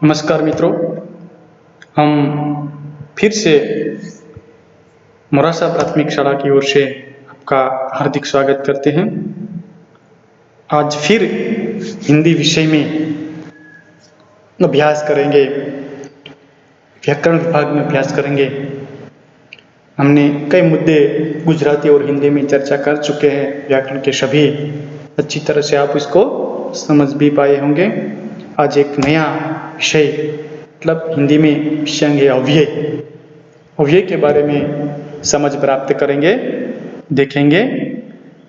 नमस्कार मित्रों, हम फिर से मोरासा प्राथमिक शाला की ओर से आपका हार्दिक स्वागत करते हैं। आज फिर हिंदी विषय में अभ्यास करेंगे, व्याकरण विभाग में अभ्यास करेंगे। हमने कई मुद्दे गुजराती और हिंदी में चर्चा कर चुके हैं, व्याकरण के सभी अच्छी तरह से आप इसको समझ भी पाए होंगे। आज एक नया विषय मतलब हिंदी में विषयांग अव्यय अव्यय के बारे में समझ प्राप्त करेंगे, देखेंगे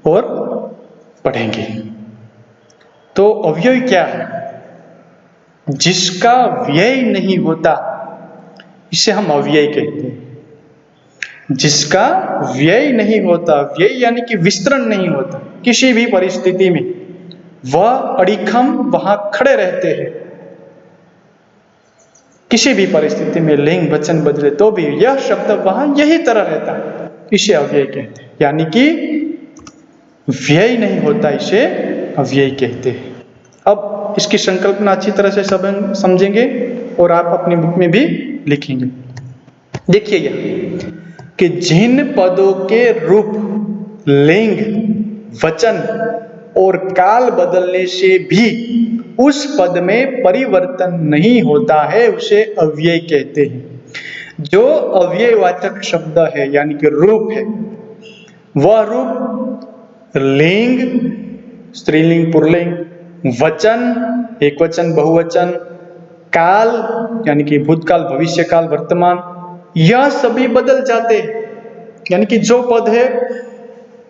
और पढ़ेंगे। तो अव्यय क्या है? जिसका व्यय नहीं होता इसे हम अव्यय कहते हैं। जिसका व्यय नहीं होता, व्यय यानी कि विस्तरण नहीं होता किसी भी परिस्थिति में, वह अडिखम वहां खड़े रहते हैं। किसी भी परिस्थिति में लिंग वचन बदले तो भी यह शब्द वहां यही तरह रहता है, इसे अव्यय कहते हैं। यानी कि व्यय नहीं होता, इसे अव्यय कहते हैं। अब इसकी संकल्पना अच्छी तरह से सब समझेंगे और आप अपनी बुक में भी लिखेंगे। देखिए यह कि जिन पदों के रूप, लिंग, वचन और काल बदलने से भी उस पद में परिवर्तन नहीं होता है, उसे अव्यय कहते हैं। जो अव्ययवाचक शब्द है यानी कि रूप है, वह रूप लिंग, स्त्रीलिंग, पुल्लिंग, वचन, एकवचन, बहुवचन, काल यानी कि भूतकाल, भविष्यकाल, वर्तमान, यह सभी बदल जाते हैं। यानी कि जो पद है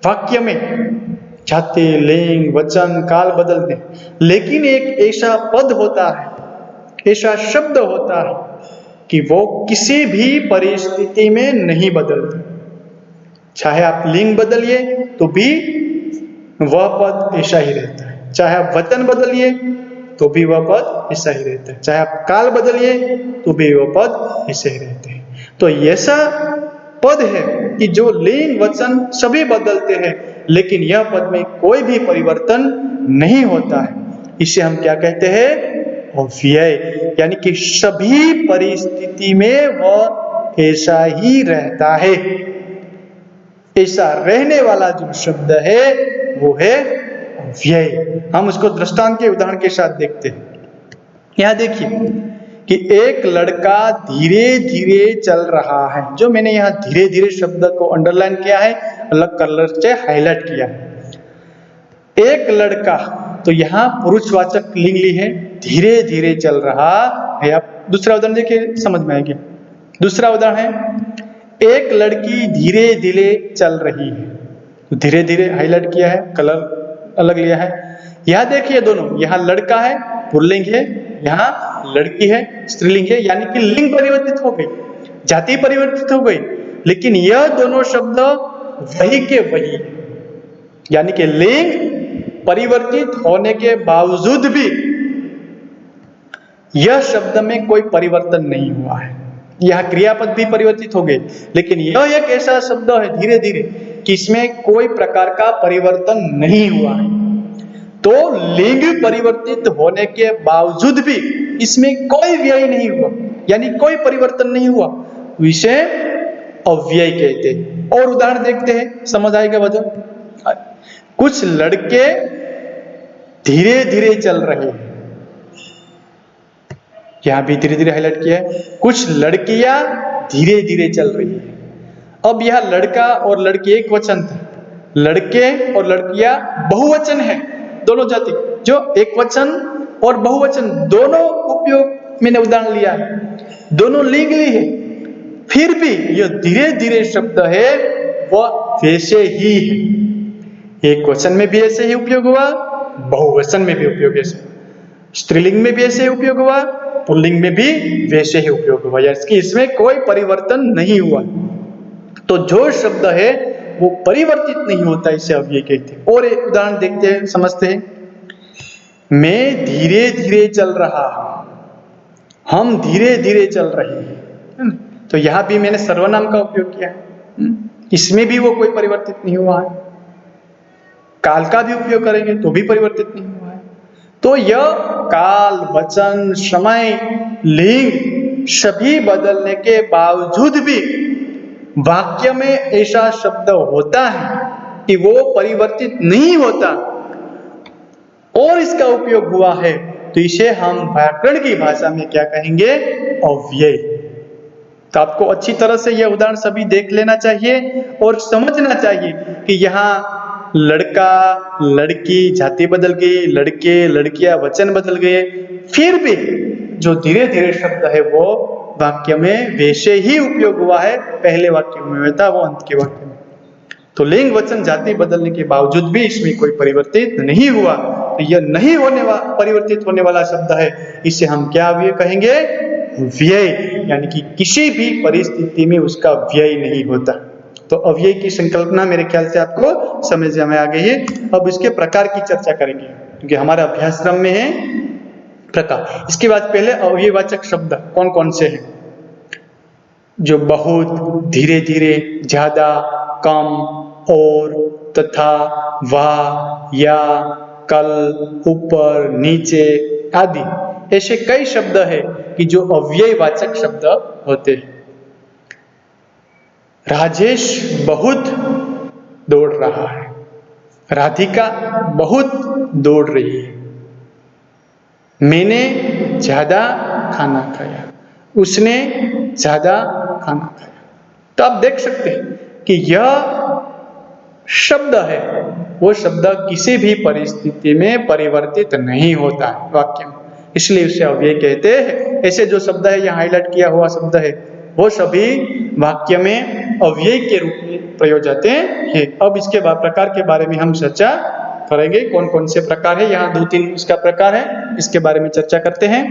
वाक्य में जाति, लिंग, वचन, काल बदलते हैं, लेकिन एक ऐसा पद होता है, ऐसा शब्द होता है कि वो किसी भी परिस्थिति में नहीं बदलता। चाहे आप लिंग बदलिए तो भी वह पद ऐसा ही रहता है, चाहे आप वचन बदलिए तो भी वह पद ऐसा ही रहता है, चाहे आप काल बदलिए तो भी वह पद ऐसे ही रहते हैं। तो ऐसा पद है कि जो लिंग, वचन सभी बदलते हैं, लेकिन यह पद में कोई भी परिवर्तन नहीं होता है। इसे हम क्या कहते हैं? अव्यय। यानी कि सभी परिस्थिति में वह ऐसा ही रहता है। ऐसा रहने वाला जो शब्द है वो है अव्यय। हम उसको दृष्टांत के उदाहरण के साथ देखते हैं। यहां देखिए कि एक लड़का धीरे धीरे चल रहा है। जो मैंने यहाँ धीरे धीरे शब्द को अंडरलाइन किया है, अलग कलर से हाईलाइट किया है। एक लड़का, तो यहाँ पुरुषवाचक लिंग ली है, धीरे धीरे चल रहा है। आप दूसरा उदाहरण देखिए, समझ में आएगा। दूसरा उदाहरण है, एक लड़की धीरे धीरे चल रही है। तो धीरे धीरे हाईलाइट किया है, कलर अलग लिया है। यहाँ देखिए दोनों, यहाँ लड़का है पुल्लिंग है, यहाँ लड़की है स्त्रीलिंग है, यानी कि लिंग परिवर्तित हो गई, जाति परिवर्तित हो गई, लेकिन यह दोनों शब्द वही के वही, यानी कि लिंग परिवर्तित होने के बावजूद भी यह शब्द में कोई परिवर्तन नहीं हुआ है। यह क्रियापद भी परिवर्तित हो गए, लेकिन यह एक ऐसा शब्द है धीरे धीरे कि इसमें कोई प्रकार का परिवर्तन नहीं हुआ है। तो लिंग परिवर्तित होने के बावजूद भी इसमें कोई व्यय नहीं हुआ, यानी कोई परिवर्तन नहीं हुआ, इसे अव्यय कहते हैं। और उदाहरण देखते हैं, समझ आएगा वजह। कुछ लड़के धीरे धीरे चल रहे हैं, यहां भी धीरे धीरे हाईलाइट किया है। कुछ लड़कियां धीरे धीरे चल रही है। अब यह लड़का और लड़की एक वचन था, लड़के और लड़कियां बहुवचन है, दोनों जाति, जो एक वचन और बहुवचन दोनों उपयोग मैंने उदाहरण लिया है, दोनों लिंग ली है, फिर भी यह धीरे धीरे शब्द है वह वैसे ही है। एक वचन में भी ऐसे ही उपयोग हुआ, बहुवचन में भी उपयोग ऐसे, स्त्रीलिंग में भी ऐसे ही उपयोग हुआ, पुल्लिंग में भी वैसे ही उपयोग हुआ, यानी इसमें कोई परिवर्तन नहीं हुआ। तो जो शब्द है वो परिवर्तित नहीं होता, इसे अव्यय कहते हैं। और एक उदाहरण देखते हैं, समझते हैं। मैं धीरे धीरे चल रहा हूं, हम धीरे धीरे चल रहे हैं। तो यहां भी मैंने सर्वनाम का उपयोग किया है, इसमें भी वो कोई परिवर्तित नहीं हुआ है। काल का भी उपयोग करेंगे तो भी परिवर्तित नहीं हुआ है। तो यह काल, वचन, समय, लिंग सभी बदलने के बावजूद भी वाक्य में ऐसा शब्द होता है कि वो परिवर्तित नहीं होता और इसका उपयोग हुआ है, तो इसे हम व्याकरण की भाषा में क्या कहेंगे? अव्यय। तो आपको अच्छी तरह से यह उदाहरण सभी देख लेना चाहिए और समझना चाहिए कि यहाँ लड़का, लड़की जाति बदल गई, लड़के, लड़कियां वचन बदल गए, फिर भी जो धीरे धीरे शब्द है वो वाक्य में वैसे ही उपयोग हुआ है, पहले वाक्य में था वो अंत के वाक्य में। तो लिंग, वचन, जाति बदलने के बावजूद भी इसमें कोई परिवर्तित नहीं हुआ, तो यह नहीं होने वाला, परिवर्तित होने वाला शब्द है, इसे हम क्या अव्यय कहेंगे? व्यय, यानी कि किसी भी परिस्थिति में उसका व्यय नहीं होता। तो अव्यय की संकल्पना मेरे ख्याल से आपको समझ में आ गई है। अब इसके प्रकार की चर्चा करेंगे क्योंकि हमारा अभ्यासक्रम में है प्रकार। इसके बाद पहले अव्ययवाचक शब्द कौन कौन से हैं? जो बहुत, धीरे धीरे, ज्यादा, कम, और, तथा, वा, या, कल, ऊपर, नीचे आदि ऐसे कई शब्द है कि जो अव्ययवाचक शब्द होते हैं। राजेश बहुत दौड़ रहा है, राधिका बहुत दौड़ रही है, मैंने ज्यादा खाना खाया, उसने ज्यादा खाना खाया। तो आप देख सकते हैं कि यह शब्द है वो शब्द किसी भी परिस्थिति में परिवर्तित नहीं होता है वाक्य में, इसलिए उसे अव्यय कहते हैं। ऐसे जो शब्द है यहाँ हाईलाइट किया हुआ शब्द है वो सभी वाक्य में अव्यय के रूप में प्रयोग होते हैं। अब इसके प्रकार के बारे में हम चर्चा करेंगे, कौन कौन से प्रकार है। यहाँ 2-3 इसका प्रकार है, इसके बारे में चर्चा करते हैं।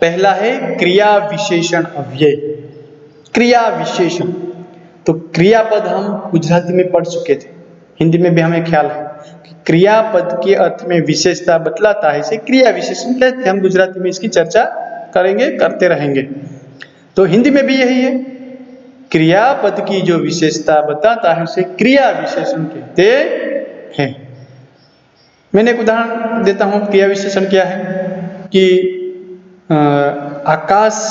पहला है क्रिया विशेषण अव्यय। क्रिया विशेषण, तो क्रियापद हम गुजराती में पढ़ चुके थे, हिंदी में भी हमें ख्याल है कि क्रियापद के अर्थ में विशेषता बतलाता है, इसे क्रिया विशेषण कहते हैं। हम गुजराती में इसकी चर्चा करेंगे, करते रहेंगे। तो हिंदी में भी यही है, क्रियापद की जो विशेषता बताता है उसे क्रिया विशेषण कहते हैं। मैंने एक उदाहरण देता हूं, क्रिया विशेषण क्या है कि आकाश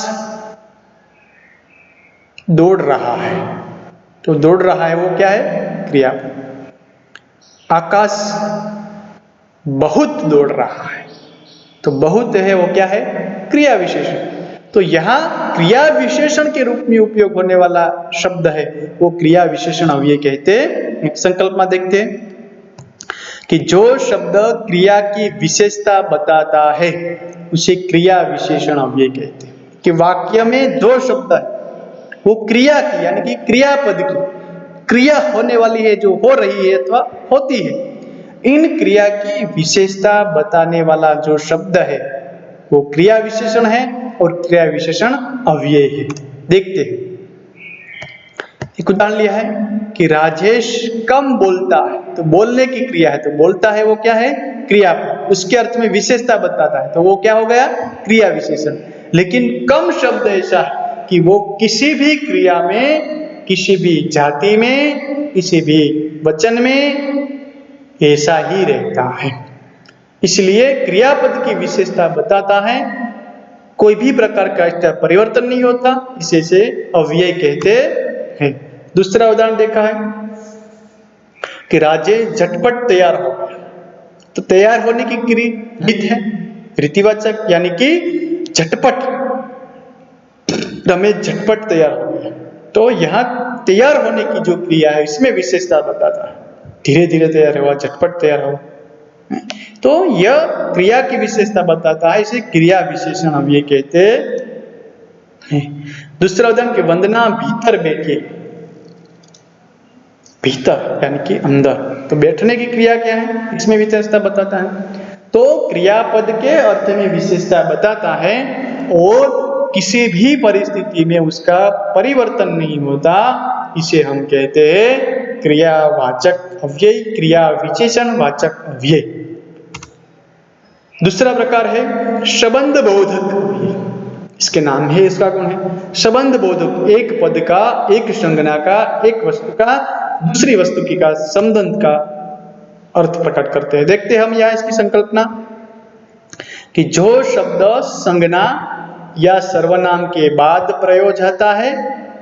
दौड़ रहा है, तो दौड़ रहा है वो क्या है? क्रियापद। आकाश बहुत दौड़ रहा है, तो बहुत है वो क्या है? क्रिया विशेषण। तो यहाँ क्रिया विशेषण के रूप में उपयोग होने वाला शब्द है वो क्रिया विशेषण अव्यय कहते हैं। संकल्पना देखते हैं कि जो शब्द क्रिया की विशेषता बताता है उसे क्रिया विशेषण अव्यय कहते हैं। कि वाक्य में दो शब्द है वो क्रिया की यानी कि क्रियापद की, क्रिया होने वाली है, जो हो रही है अथवा होती है, इन क्रिया की विशेषता बताने वाला जो शब्द है वो क्रिया विशेषण है और क्रिया विशेषण अव्यय है। देखते हैं, एक उदाहरण लिया है कि राजेश कम बोलता है, तो बोलने की क्रिया है, तो बोलता है वो क्या है? क्रिया, उसके अर्थ में विशेषता बताता है तो वो क्या हो गया? क्रिया विशेषण। लेकिन कम शब्द ऐसा है कि वो किसी भी क्रिया में, किसी भी जाति में, किसी भी वचन में ऐसा ही रहता है, इसलिए क्रियापद की विशेषता बताता है, कोई भी प्रकार का इसका परिवर्तन नहीं होता, इसे से अव्यय कहते हैं। दूसरा उदाहरण देखा है कि राजेश झटपट तैयार हो गया, तो तैयार होने की क्रिया है रीतिवाचक, यानी कि झटपट, रमेश झटपट तैयार हो गया, तो यहाँ तैयार होने की जो क्रिया है इसमें विशेषता बताता है, धीरे धीरे तैयार हुआ, झटपट तैयार हुआ, तो यह क्रिया की विशेषता बताता है, इसे क्रिया विशेषण अव्यय कहते हैं। दूसरा उदाहरण कि वंदना भीतर बैठी, भीतर यानी कि अंदर, तो बैठने की क्रिया क्या है, इसमें विशेषता बताता है। तो क्रियापद के अर्थ में विशेषता बताता है और किसी भी परिस्थिति में उसका परिवर्तन नहीं होता, इसे हम कहते हैं क्रियावाचक अव्यय, क्रिया विशेषण वाचक अव्यय। दूसरा प्रकार है संबंध बोधक अव्यय, इसके नाम है, इसका गुण है संबंध बोधक। एक पद का, एक संज्ञा का, एक वस्तु का दूसरी वस्तु की का संबंध का अर्थ प्रकट करते हैं। देखते हैं हम यहाँ इसकी संकल्पना कि जो शब्द संज्ञा या सर्वनाम के बाद प्रयोग होता है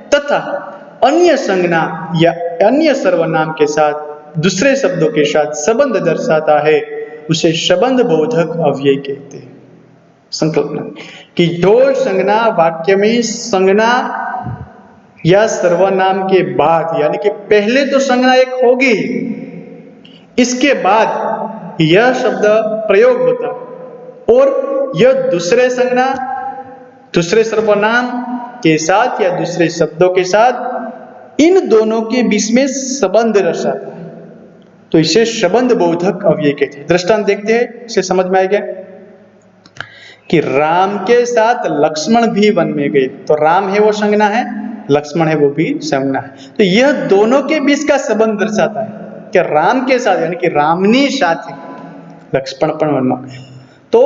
तथा अन्य संज्ञा या अन्य सर्वनाम के साथ दूसरे शब्दों के साथ संबंध दर्शाता है, उसे संबंध बोधक अव्यय कहते हैं। संकल्पना कि जो संज्ञा वाक्य में संज्ञा या सर्वनाम के बाद, यानी कि पहले तो संज्ञा एक होगी, इसके बाद यह शब्द प्रयोग होता है और यह दूसरे संज्ञा दूसरे सर्वनाम के साथ या दूसरे शब्दों के साथ इन दोनों के बीच में संबंध दर्शाता है, तो इसे संबंध बोधक अव्यय कहते हैं। दृष्टांत देखते हैं, इसे समझ में आएगा कि राम के साथ लक्ष्मण भी वन में गए, तो राम है वो संज्ञा है, लक्ष्मण है वो भी संज्ञा है, तो यह दोनों के बीच का संबंध दर्शाता है कि राम के साथ यानी कि रामनी साथी लक्ष्मण पण वन में, तो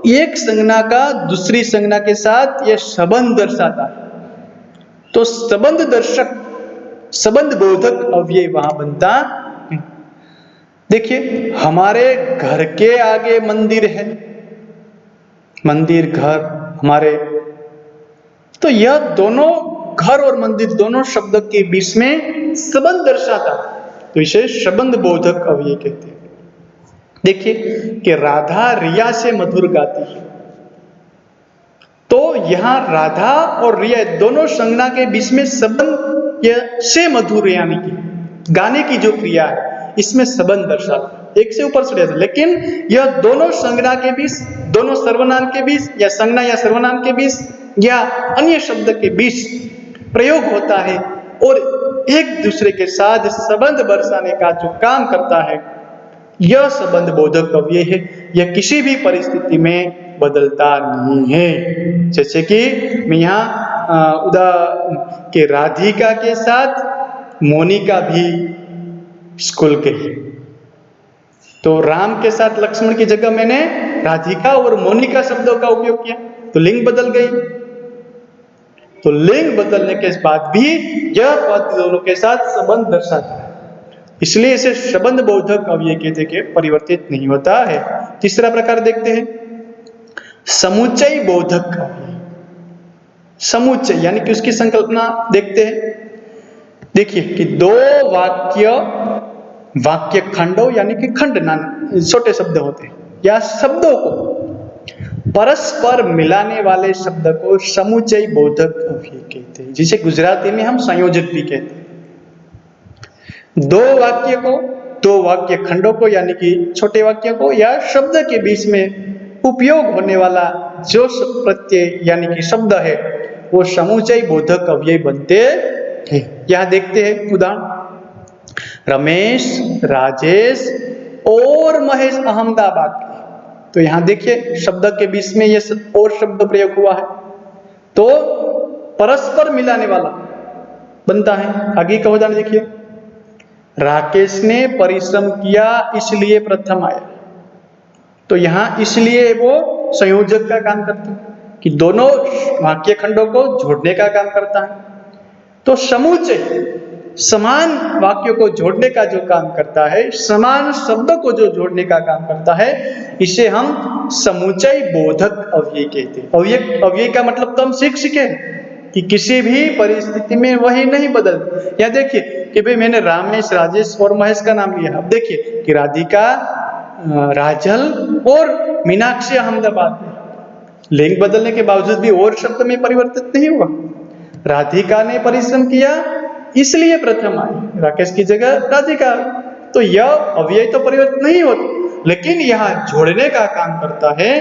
एक संज्ञा का दूसरी संज्ञा के साथ यह संबंध दर्शाता है, तो संबंध दर्शक संबंध बोधक अव्यय वहां बनता है। देखिए हमारे घर के आगे मंदिर है, मंदिर घर हमारे, तो यह दोनों घर और मंदिर दोनों शब्द के बीच में संबंध दर्शाता है, तो इसे संबंध बोधक अव्यय कहते हैं। देखिए कि राधा रिया से मधुर गाती है, तो यहां राधा और रिया दोनों संज्ञा के बीच में संबंध से मधुर, यानी कि गाने की जो क्रिया है इसमें संबंध दर्शाता है, एक से ऊपर चढ़ जाता है, लेकिन यह दोनों संज्ञा के बीच, दोनों सर्वनाम के बीच या संज्ञा या सर्वनाम के बीच या अन्य शब्द के बीच प्रयोग होता है और एक दूसरे के साथ संबंध दर्शाने का जो काम करता है, यह संबंध बोधक अव्यय है। यह किसी भी परिस्थिति में बदलता नहीं है। जैसे कि मैं यहाँ उदाहरण के राधिका के साथ मोनिका भी स्कूल गई, तो राम के साथ लक्ष्मण की जगह मैंने राधिका और मोनिका शब्दों का उपयोग किया, तो लिंग बदल गई, तो लिंग बदलने के बाद भी यह पद दोनों के साथ संबंध दर्शाता है, इसलिए इसे संबंध बोधक अव्यय कहते कि परिवर्तित नहीं होता है। तीसरा प्रकार देखते हैं समुच्चय बोधक अव्यय। समुच्चय यानी कि उसकी संकल्पना देखते हैं। देखिए कि दो वाक्य खंडों यानी कि खंड छोटे शब्द होते हैं या शब्दों को परस्पर मिलाने वाले शब्द को समुच्चय बोधक अव्यय कहते हैं, जिसे गुजराती में हम संयोजक भी कहते हैं। दो वाक्य खंडों को यानी कि छोटे वाक्य को या शब्द के बीच में उपयोग होने वाला जो प्रत्यय यानी कि शब्द है वो समुच्चय बोधक अव्यय बनते हैं। यहां देखते हैं उदाहरण, रमेश, राजेश और महेश अहमदाबाद के, तो यहां देखिए शब्द के बीच में ये और शब्द प्रयोग हुआ है, तो परस्पर मिलाने वाला बनता है। आगे का उदाहरण देखिए, राकेश ने परिश्रम किया इसलिए प्रथम आया, तो यहां इसलिए वो संयोजक का काम करता है कि दोनों वाक्य खंडों को जोड़ने का काम करता है। तो समुच्चय समान वाक्यों को जोड़ने का जो काम करता है, समान शब्दों को जो जोड़ने का काम करता है, इसे हम समुच्चय बोधक अव्यय कहते हैं। अव्यय का मतलब तो हम सीख चुके कि किसी भी परिस्थिति में वही नहीं बदल। या देखिए कि भाई मैंने रामेश, राजेश और महेश का नाम लिया, अब देखिए कि राधिका, राजल और मीनाक्षी अहमदाबाद में लिंग बदलने के बावजूद भी और शब्द में परिवर्तित नहीं हुआ। राधिका ने परिश्रम किया इसलिए प्रथम आई, राकेश की जगह राधिका, तो यह अव्यय तो परिवर्तित नहीं होता, लेकिन यहाँ जोड़ने का काम करता है,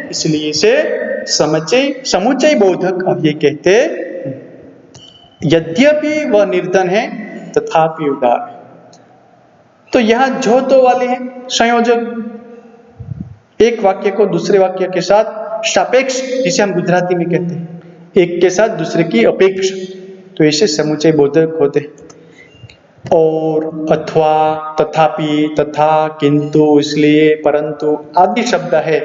इसलिए इसे समुच्चय बोधक अव्यय कहते हैं। यद्यपि वह निर्धन है तथापि उदार है, तो यहाँ जो तो वाले हैं संयोजक, एक वाक्य को दूसरे वाक्य के साथ सापेक्ष, जिसे हम गुजराती में कहते हैं, एक के साथ दूसरे की अपेक्षा, तो ऐसे समुच्चय बोधक होते हैं। और अथवा, तथापि, तथा, किंतु, इसलिए, परंतु आदि शब्द है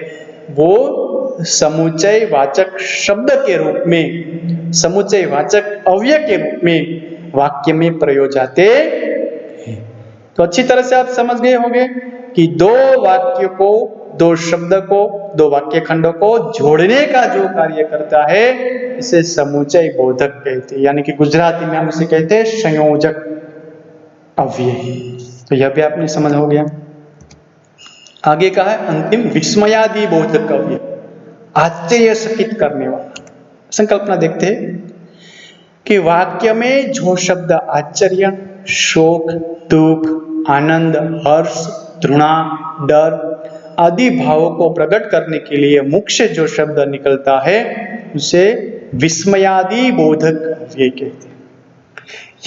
वो समुच्चय वाचक शब्द के रूप में, समुच्चय वाचक अव्यय के रूप में वाक्य में प्रयोग जाते हैं। तो अच्छी तरह से आप समझ गए होंगे कि दो वाक्यों को दो शब्द को, दो वाक्य खंडों को जोड़ने का जो कार्य करता है इसे समुच्चय बोधक कहते हैं, यानी कि गुजराती में हम इसे कहते हैं संयोजक अव्यय। तो यह भी आपने समझ हो गया। आगे का है अंतिम विस्मयादि बोधक अव्यय, आश्चर्यचकित करने वाला। संकल्पना देखते हैं कि वाक्य में जो शब्द आश्चर्य, शोक, दुख, आनंद, हर्ष, घृणा, डर आदि भावों को प्रकट करने के लिए मुख से जो शब्द निकलता है उसे विस्मयादि बोधक अव्यय कहते हैं।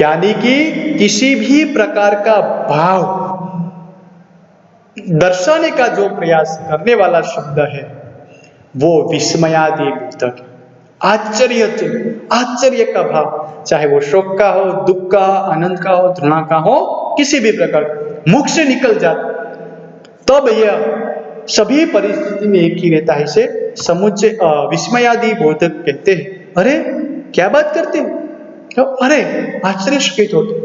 यानी कि किसी भी प्रकार का भाव दर्शाने का जो प्रयास करने वाला शब्द है वो विस्मयादि बोधक है। आश्चर्य का भाव, चाहे वो शोक का हो, दुख का, आनंद का हो, घृणा का हो, किसी भी प्रकार मुख से निकल जाता तब यह सभी परिस्थिति में एक ही रहता है। इसे समुच्चय विस्मयादि बोधक कहते हैं। अरे क्या बात करते हो, तो अरे आश्चर्यचकित होते,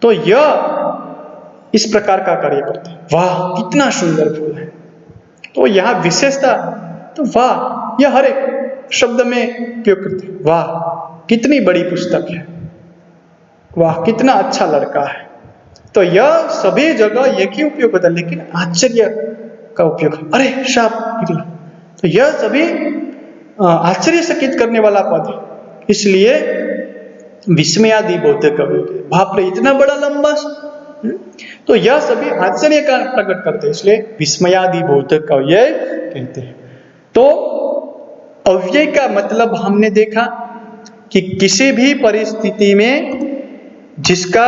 तो यह इस प्रकार का कार्य करते हैं। वाह कितना सुंदर फूल है, तो यहाँ विशेषता, तो वाह यह हर एक शब्द में उपयोग करते हैं। वाह कितनी बड़ी पुस्तक है, वाह कितना अच्छा लड़का है, तो यह सभी जगह एक ही उपयोग होता है, लेकिन आश्चर्य का उपयोग, अरे साप निकला, तो यह सभी आश्चर्यचकित करने वाला पद है, इसलिए विस्मयादि बोधक अव्यय। बाप रे इतना बड़ा लंबा, तो यह सभी आश्चर्य का प्रकट करते हैं, इसलिए विस्मयादि बोधक अव्यय कहते हैं। तो अव्यय का मतलब हमने देखा कि किसी भी परिस्थिति में जिसका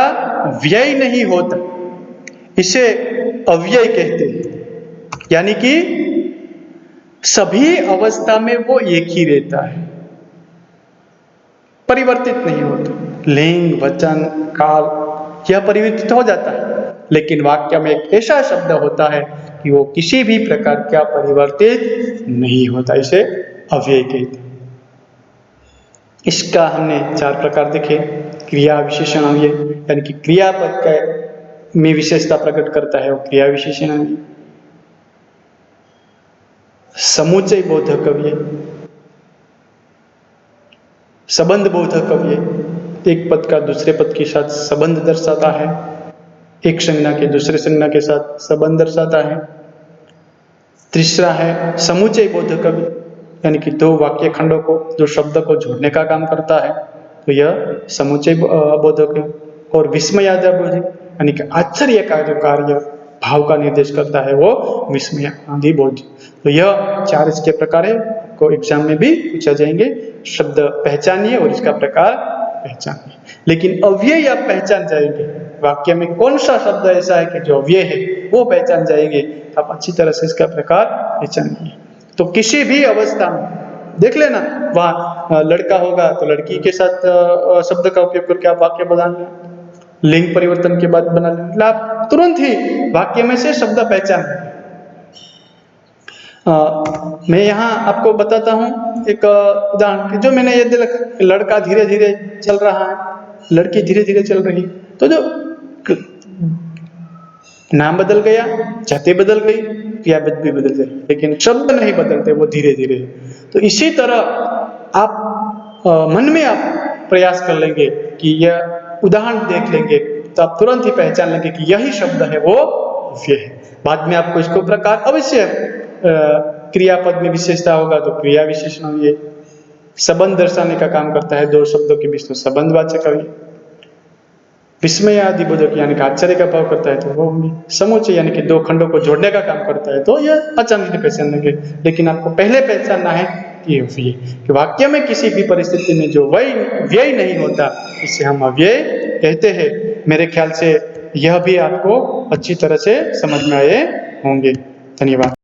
व्यय नहीं होता इसे अव्यय कहते हैं, यानी कि सभी अवस्था में वो एक ही रहता है, परिवर्तित नहीं होता। लिंग, वचन, काल यह परिवर्तित हो जाता है, लेकिन वाक्य में एक ऐसा शब्द होता है कि वो किसी भी प्रकार का परिवर्तित नहीं होता, इसे अव्यय कहते हैं। इसका हमने 4 प्रकार देखे। क्रिया विशेषण अव्यय, यानी कि क्रियापद का में विशेषता प्रकट करता है वो क्रिया विशेषण अव्यय। समुच्चय बोधक अव्यय, संबंध बोधक अव्यय, एक पद का दूसरे पद के साथ संबंध दर्शाता है, एक संज्ञा के दूसरे संज्ञा के साथ संबंध दर्शाता है। तीसरा है समुच्चय बोधक अव्यय, यानी कि दो वाक्य खंडों को, दो शब्द को जोड़ने का काम करता है, तो यह समुच्चय बोधक है। और विस्मयादि बोधक, यानी कि आश्चर्य का जो कार्य भाव का निर्देश करता है वो विस्मयादि बोधक। तो यह 4 इसके प्रकार है, को एग्जाम में भी पूछा जाएंगे। शब्द पहचानिए और इसका प्रकार पहचानिए। लेकिन अव्यय आप पहचान जाएंगे, वाक्य में कौन सा शब्द ऐसा है कि जो अव्यय है वो पहचान जाएंगे, आप अच्छी तरह से इसका प्रकार पहचानिए। तो किसी भी अवस्था में देख लेना, वहां लड़का होगा तो लड़की के साथ शब्द का उपयोग करके आप वाक्य बना लें, लिंग परिवर्तन के बाद बना लें, मतलब आप तुरंत ही वाक्य में से शब्द पहचान। मैं यहाँ आपको बताता हूँ एक उदाहरण, जो मैंने ये देखा, लड़का धीरे धीरे चल रहा है, लड़की धीरे धीरे चल रही, तो जो नाम बदल गया, जाति बदल गई, क्रियापद भी बदल गई, लेकिन शब्द नहीं बदलते, वो धीरे धीरे। तो इसी तरह आप मन में आप प्रयास कर लेंगे कि यह उदाहरण देख लेंगे तो आप तुरंत ही पहचान लेंगे कि यही शब्द है वो अव्यय है। बाद में आपको इसको प्रकार अवश्य क्रियापद में विशेषता होगा तो क्रिया विशेषण अव्यय, संबंध दर्शाने का काम करता है दो शब्दों के बीच में संबंधवाचक अव्यय, विस्मयादि बोधक यानी कि आश्चर्य का भाव करता है तो वो समुच्चय यानी कि दो खंडों को जोड़ने का काम करता है, तो यह अचानक पहचान लेंगे। लेकिन आपको पहले पहचानना है कि अव्यय, कि वाक्य में किसी भी परिस्थिति में जो व्यय नहीं होता इसे हम अव्यय कहते हैं। मेरे ख्याल से यह भी आपको अच्छी तरह से समझ में आए होंगे। धन्यवाद।